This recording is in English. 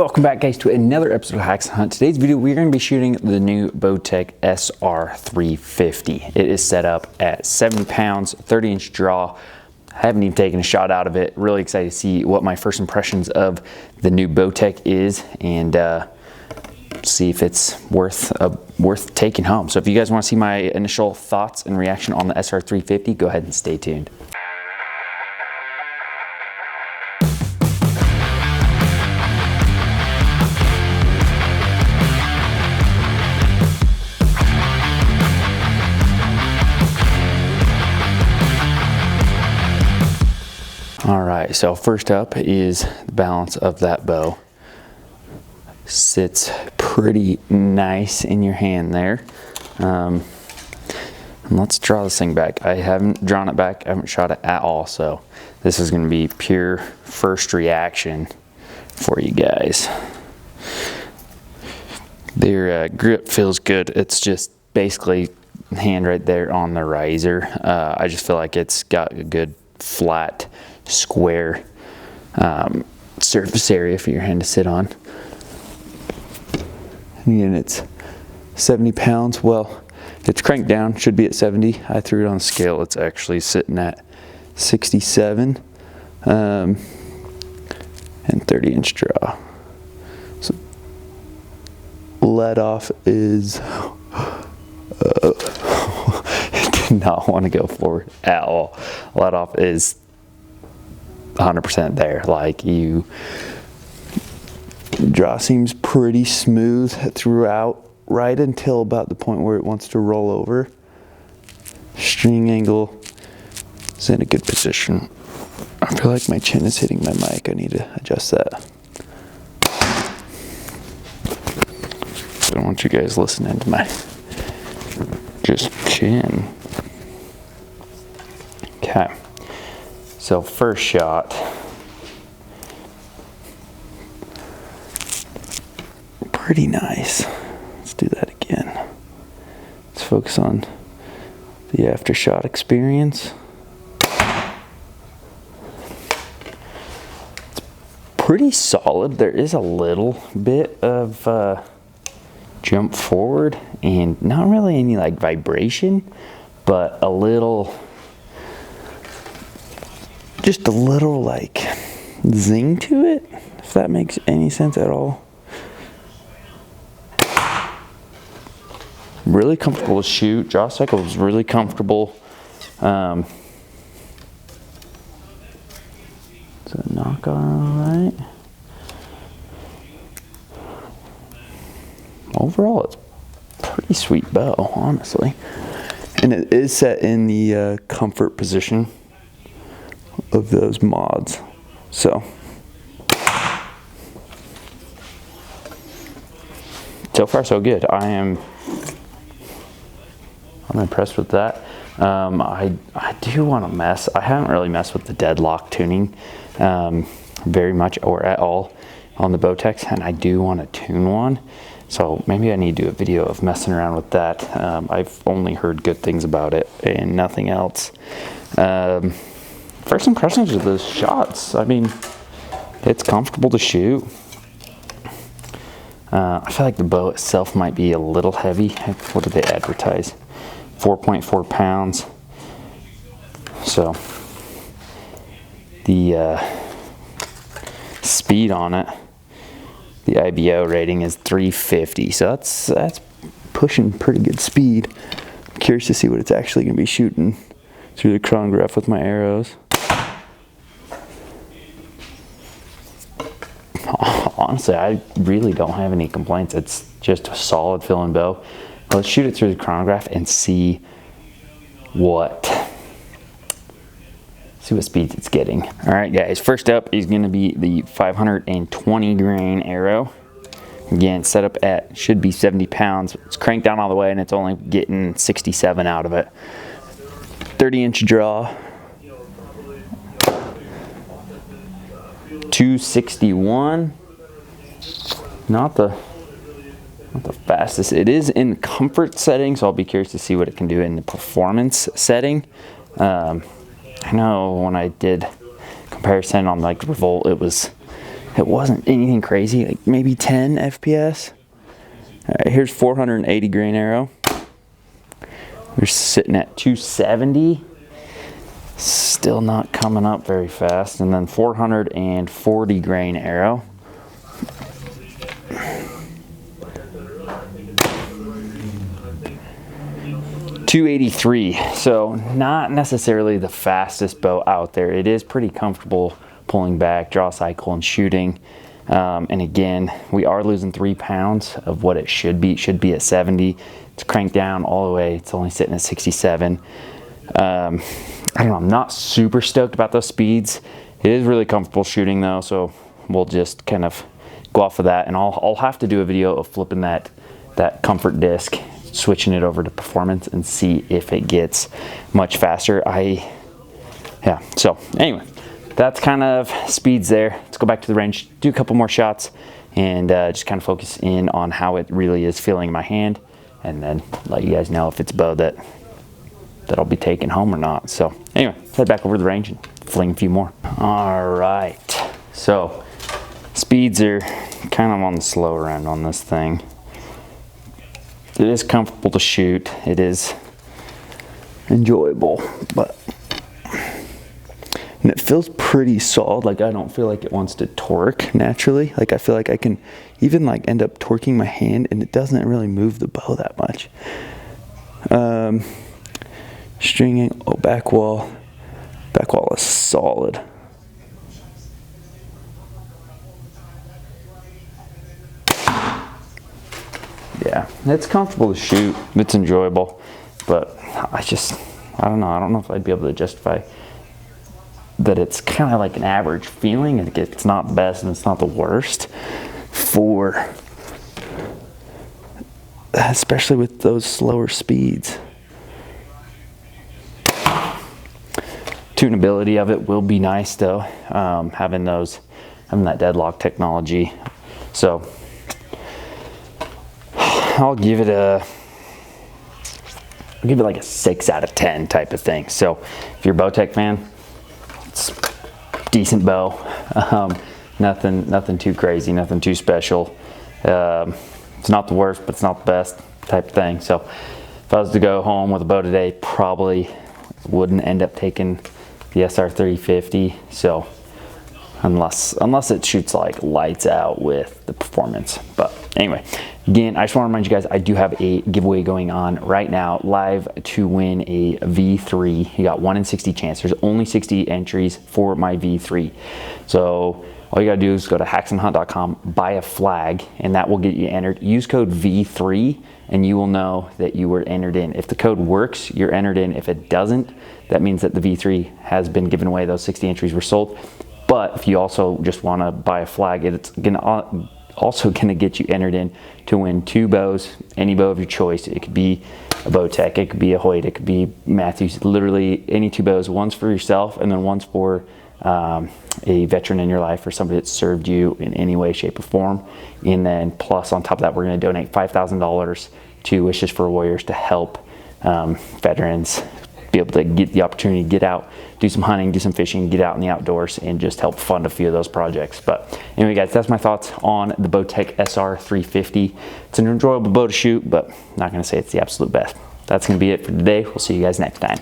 Welcome back, guys, to another episode of Haxenhunt. Today's video, we're going to be shooting the new BOWTECH SR350. It is set up at 70 pounds, 30-inch draw. I haven't even taken a shot out of it. Really excited to see what my first impressions of the new BOWTECH is and see if it's worth taking home. So if you guys want to see my initial thoughts and reaction on the SR350, go ahead and stay tuned. All right, so first up is the balance of that bow. Sits pretty nice in your hand there. And let's draw this thing back. I haven't drawn it back, I haven't shot it at all, so this is gonna be pure first reaction for you guys. Their grip feels good. It's just basically hand right there on the riser. I just feel like it's got a good flat square surface area for your hand to sit on. Again, it's 70 pounds. Well, it's cranked down, should be at 70. I threw it on the scale. It's actually sitting at 67 and 30-inch draw. So let off is did not want to go forward at all. Let off is 100% there. Like, you draw seems pretty smooth throughout, right until about the point where it wants to roll over. String angle is in a good position. I feel like my chin is hitting my mic. I need to adjust that. I don't want you guys listening to my just chin. Okay. So first shot, pretty nice. Let's do that again. Let's focus on the after shot experience. It's pretty solid. There is a little bit of jump forward and not really any like vibration, but a little, just a little like zing to it, if that makes any sense at all. Really comfortable to shoot. Draw cycle is really comfortable. Is it knock on all right? Overall, it's pretty sweet bow, honestly. And it is set in the comfort position of those mods. So far so good. I'm impressed with that. I do want to mess. I haven't really messed with the deadlock tuning very much or at all on the BOWTECH, and I do want to tune one. So maybe I need to do a video of messing around with that. I've only heard good things about it and nothing else. First impressions of those shots, I mean, it's comfortable to shoot. I feel like the bow itself might be a little heavy. What did they advertise? 4.4 pounds. So the speed on it, the IBO rating is 350. So that's pushing pretty good speed. I'm curious to see what it's actually going to be shooting through the chronograph with my arrows. Honestly, I really don't have any complaints. It's just a solid fill-in bow. Let's shoot it through the chronograph and see what speeds it's getting. All right, guys, first up is going to be the 520 grain arrow. Again, set up at, should be 70 pounds. It's cranked down all the way and it's only getting 67 out of it. 30-inch draw. 261. Not the fastest. It is in comfort setting, so I'll be curious to see what it can do in the performance setting. I know when I did comparison on like Revolt, it was It wasn't anything crazy, like maybe 10 FPS. All right, here's 480 grain arrow. We're sitting at 270. Still not coming up very fast. And then 440 grain arrow. .283, so not necessarily the fastest bow out there. It is pretty comfortable pulling back, draw cycle, and shooting. And again, we are losing 3 pounds of what it should be. It should be at 70. It's cranked down all the way. It's only sitting at 67. I don't know, I'm not super stoked about those speeds. It is really comfortable shooting though, so we'll just kind of go off of that, and I'll have to do a video of flipping that comfort disc, switching it over to performance, and see if it gets much faster. Yeah, so anyway, that's kind of speeds there. Let's go back to the range, do a couple more shots, and just kind of focus in on how it really is feeling in my hand, and then let you guys know if it's a bow that I'll be taking home or not. So anyway, let's head back over to the range and fling a few more. All right, so speeds are kind of on the slower end on this thing. It is comfortable to shoot. It is enjoyable, but and it feels pretty solid. Like, I don't feel like it wants to torque naturally. Like, I feel like I can even like end up torquing my hand, and it doesn't really move the bow that much. Stringing, oh, back wall is solid. Yeah, it's comfortable to shoot. It's enjoyable, but I don't know. I don't know if I'd be able to justify that it's kind of like an average feeling. It's not the best and it's not the worst for, especially with those slower speeds. Tunability of it will be nice though, having that deadlock technology. So I'll give it like a 6 out of 10 type of thing. So if you're a BOWTECH fan, it's a decent bow. Nothing too crazy, nothing too special. It's not the worst, but it's not the best type of thing. So if I was to go home with a bow today, probably wouldn't end up taking the SR350. So unless it shoots like lights out with the performance. But anyway, again, I just want to remind you guys, I do have a giveaway going on right now, live, to win a V3. You got 1 in 60 chance. There's only 60 entries for my V3. So all you gotta do is go to haxenhunt.com, buy a flag, and that will get you entered. Use code V3 and you will know that you were entered in. If the code works, you're entered in. If it doesn't, that means that the V3 has been given away. Those 60 entries were sold. But if you also just want to buy a flag, it's also gonna get you entered in to win 2 bows, any bow of your choice. It could be a BOWTECH, it could be a Hoyt, it could be Matthews, literally any 2 bows. One's for yourself and then one's for a veteran in your life or somebody that served you in any way, shape, or form. And then plus on top of that, we're gonna donate $5,000 to Wishes for Warriors to help veterans be able to get the opportunity to get out, do some hunting, do some fishing, get out in the outdoors, and just help fund a few of those projects. But anyway, guys, that's my thoughts on the BOWTECH SR350. It's an enjoyable bow to shoot, but not gonna say it's the absolute best. That's gonna be it for today. We'll see you guys next time.